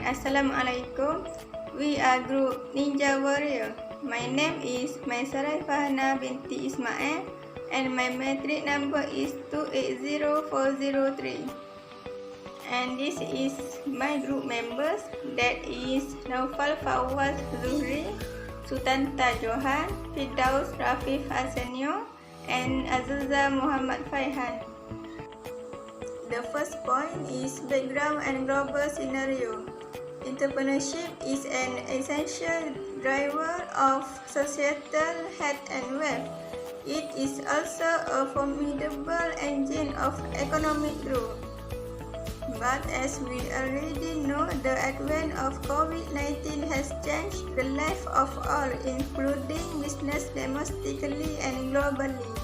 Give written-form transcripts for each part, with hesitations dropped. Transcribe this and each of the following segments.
Assalamualaikum. We are group Ninja Warrior. My name is Maysarah Binti Ismail and my matric number is 280403. And this is my group members, that is Naufal, Fawwaz, Zuhri, Sutanta Johan, Firdaus, Rafif, Arsenio, and Azzulfa Faihan. The first point is background and global scenario. Entrepreneurship is an essential driver of societal health and wealth. It is also a formidable engine of economic growth. But as we already know, the advent of COVID-19 has changed the life of all, including business domestically and globally.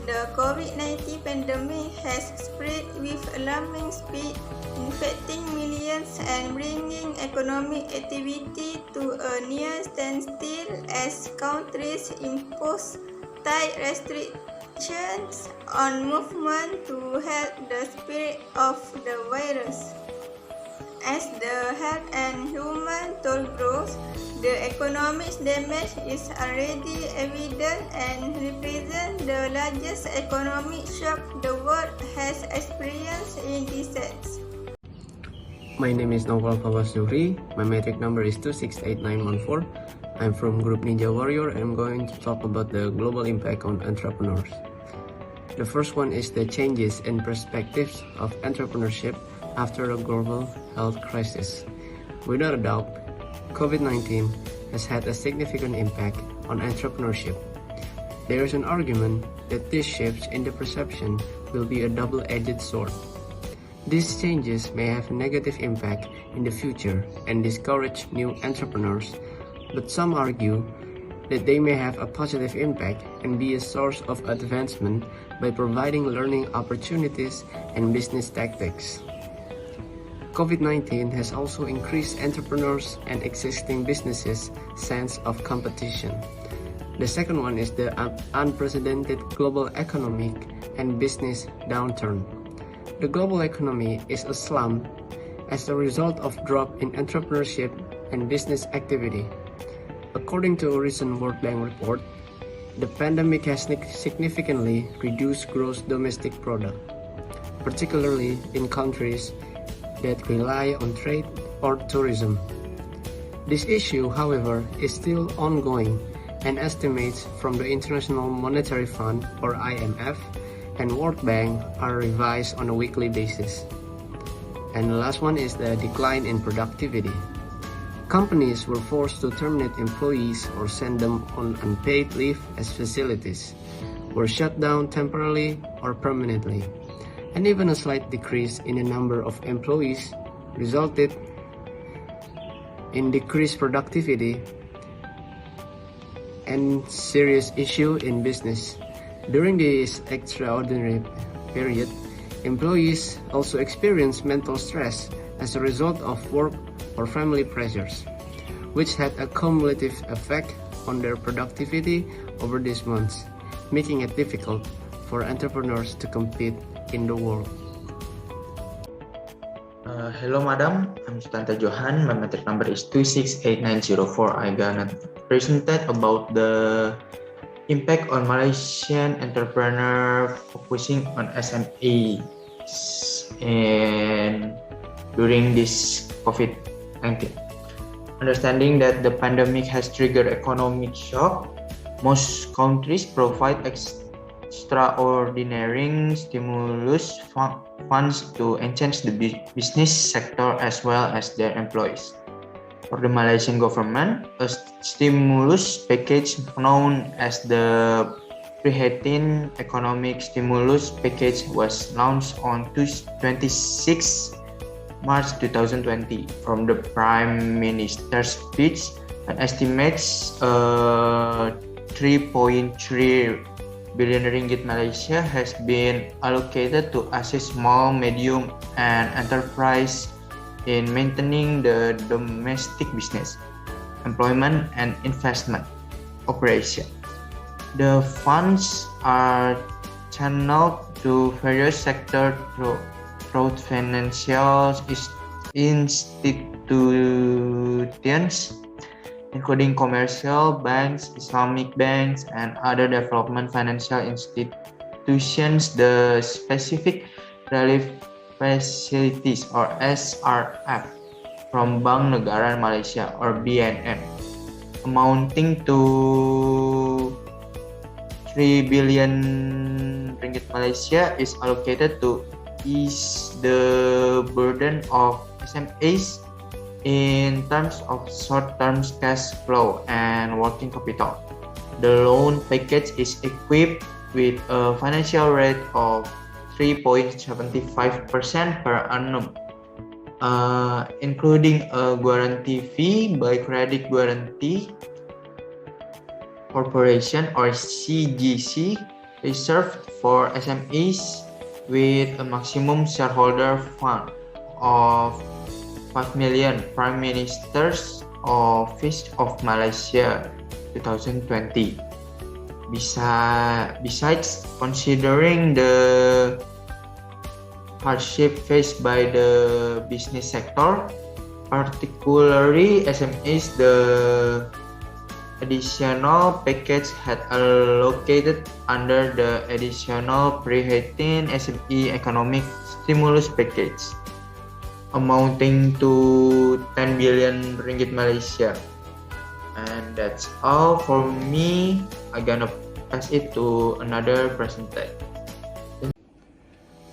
The COVID-19 pandemic has spread with alarming speed, infecting millions and bringing economic activity to a near standstill as countries impose tight restrictions on movement to help the spread of the virus. As the health and human toll grows, the economic damage is already evident and represents the largest economic shock the world has experienced in decades. My name is Naufal Fawwaz Zuhri. My matric number is 268914. I'm from Group Ninja Warrior and I'm going to talk about the global impact on entrepreneurs. The first one is the changes in perspectives of entrepreneurship after a global health crisis. Without a doubt, COVID-19 has had a significant impact on entrepreneurship. There is an argument that these shifts in the perception will be a double-edged sword. These changes may have a negative impact in the future and discourage new entrepreneurs, but some argue that they may have a positive impact and be a source of advancement by providing learning opportunities and business tactics. COVID-19 has also increased entrepreneurs and existing businesses' sense of competition. The second one is the unprecedented global economic and business downturn. The global economy is a slump as a result of drop in entrepreneurship and business activity. According to a recent World Bank report, the pandemic has significantly reduced gross domestic product, particularly in countries that rely on trade or tourism. This issue, however, is still ongoing, and estimates from the International Monetary Fund or IMF and World Bank are revised on a weekly basis. And the last one is the decline in productivity. Companies were forced to terminate employees or send them on unpaid leave as facilities were shut down temporarily or permanently. And even a slight decrease in the number of employees resulted in decreased productivity and serious issue in business. During this extraordinary period, employees also experienced mental stress as a result of work or family pressures, which had a cumulative effect on their productivity over these months, making it difficult for entrepreneurs to compete in the world. Hello madam, I'm Sutanta Johan. My matric number is 268904. I gonna present about the impact on Malaysian entrepreneur focusing on SMEs and during this COVID-19. Understanding that the pandemic has triggered economic shock, most countries provide extraordinary stimulus funds to enhance the business sector as well as their employees. For the Malaysian government, a stimulus package known as the Faihan Economic Stimulus Package was launched on 26 March 2020. From the Prime Minister's speech, an estimates 3.3 billion ringgit Malaysia has been allocated to assist small, medium, and enterprise in maintaining the domestic business, employment, and investment operation. The funds are channeled to various sectors through financial institutions, including commercial banks, Islamic banks, and other development financial institutions. The specific relief facilities or SRF from Bank Negara Malaysia or BNM amounting to 3 billion ringgit Malaysia is allocated to ease the burden of SMEs in terms of short-term cash flow and working capital. The loan package is equipped with a financial rate of 3.75% per annum, including a guarantee fee by Credit Guarantee Corporation or CGC reserved for SMEs with a maximum shareholder fund of 5 million. Prime Minister's Office of Malaysia 2020. Besides considering the hardship faced by the business sector, particularly SMEs, the additional package had allocated under the additional pre-18 SME economic stimulus package amounting to 10 billion ringgit Malaysia. And that's all for me. I'm gonna pass it to another presenter.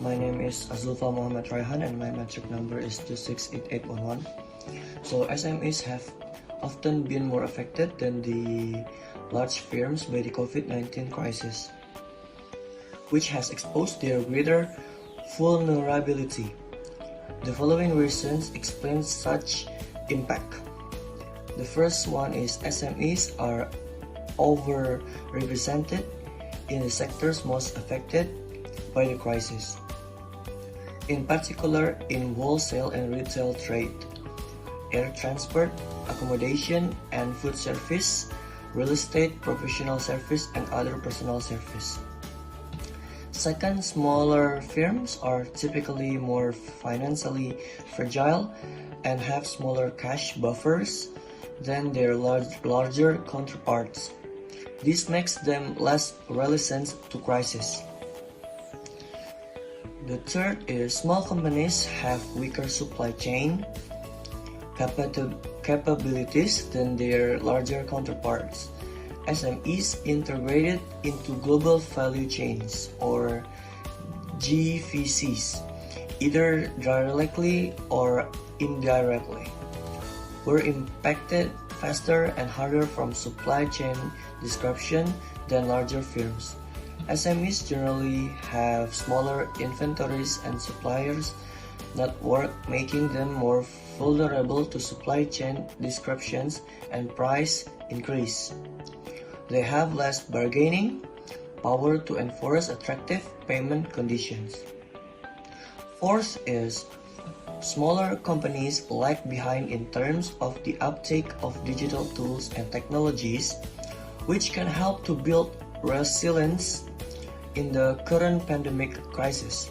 My name is Azzulfa Faihan and my metric number is 268811. So SMEs have often been more affected than the large firms by the COVID-19 crisis, which has exposed their greater vulnerability. The following reasons explain such impact. The first one is SMEs are overrepresented in the sectors most affected by the crisis, in particular in wholesale and retail trade, air transport, accommodation and food service, real estate, professional service, and other personal service. Second, smaller firms are typically more financially fragile and have smaller cash buffers than their larger counterparts. This makes them less resistant to crisis. The third is small companies have weaker supply chain capabilities than their larger counterparts. SMEs integrated into global value chains or GVCs, either directly or indirectly, were impacted faster and harder from supply chain disruption than larger firms. SMEs generally have smaller inventories and suppliers network, making them more vulnerable to supply chain disruptions and price increase. They have less bargaining power to enforce attractive payment conditions. Fourth is smaller companies lag behind in terms of the uptake of digital tools and technologies, which can help to build resilience in the current pandemic crisis.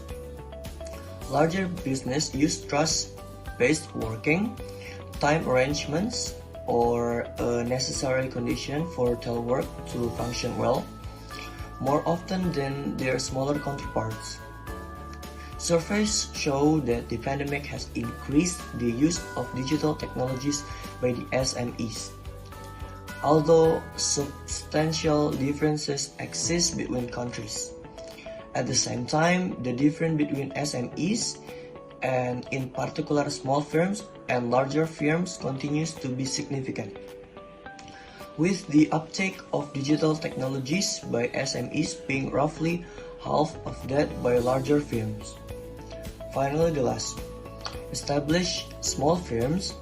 Larger business use trust-based working, time arrangements, or a necessary condition for telework to function well, more often than their smaller counterparts. Surveys show that the pandemic has increased the use of digital technologies by the SMEs. Although substantial differences exist between countries, at the same time, the difference between SMEs and in particular small firms and larger firms continues to be significant, with the uptake of digital technologies by SMEs being roughly half of that by larger firms. Finally, the last, established small firms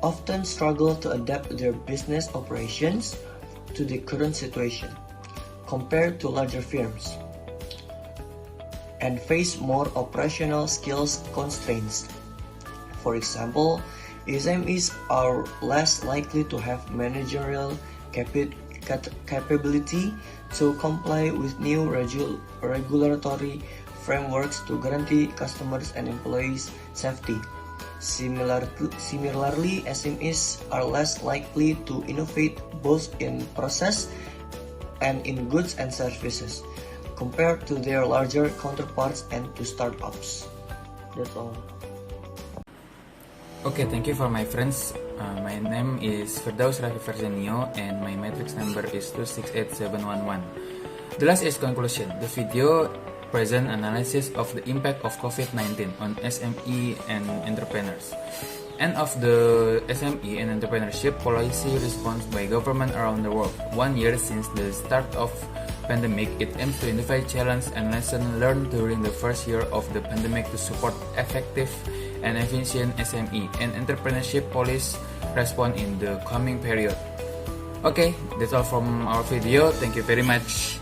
often struggle to adapt their business operations to the current situation compared to larger firms and face more operational skills constraints. For example, SMEs are less likely to have managerial capability to comply with new regulatory frameworks to guarantee customers and employees' safety, Similarly, SMEs are less likely to innovate both in process and in goods and services compared to their larger counterparts and to startups. That's all. Okay, thank you for my friends. My name is Firdaus Rafif Arsenio and my matrix number is 268711. The last is conclusion. The video present analysis of the impact of COVID-19 on SME and entrepreneurs, and of the SME and entrepreneurship policy response by government around the world. 1 year since the start of pandemic, it aims to identify challenges and lessons learned during the first year of the pandemic to support effective and efficient SME and entrepreneurship policy response in the coming period. Okay, that's all from our video. Thank you very much.